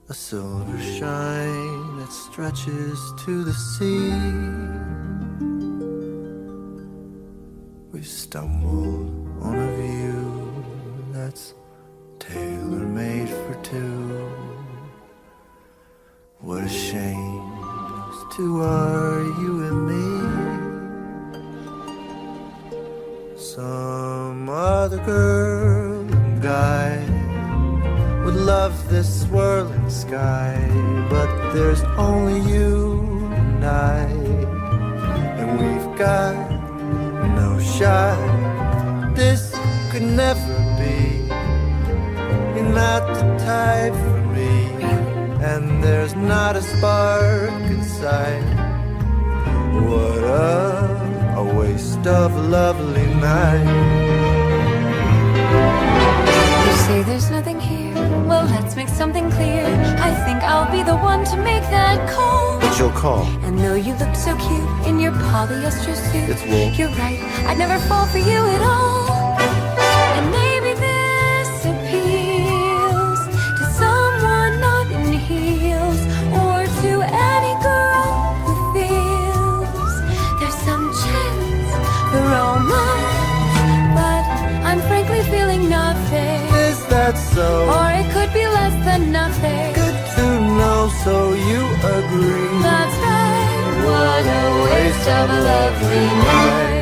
a silver shine that stretches to the sea. We stumbled on a view that's tailor-made for two. What a shame those two are, you and me. Some other girl and guy would love this swirling sky, but there's only you and I, and we've got no shot. This could never be. You're not the type for me, and there's not a spark inside. What a waste of a lovely night. You say there's nothing here, well let's make something clear. I think I'll be the one to make that call. But you'll call. And though you look so cute in your polyester suit, It's wool. you're right, I'd never fall for you at all. And maybe this appeals to someone not in heels, or to any girl who feels there's some chance for romance. But I'm frankly feeling nothing, Is that so? or it could be less than nothing. Good to know, so you agree. That's right, what a waste of a lovely night.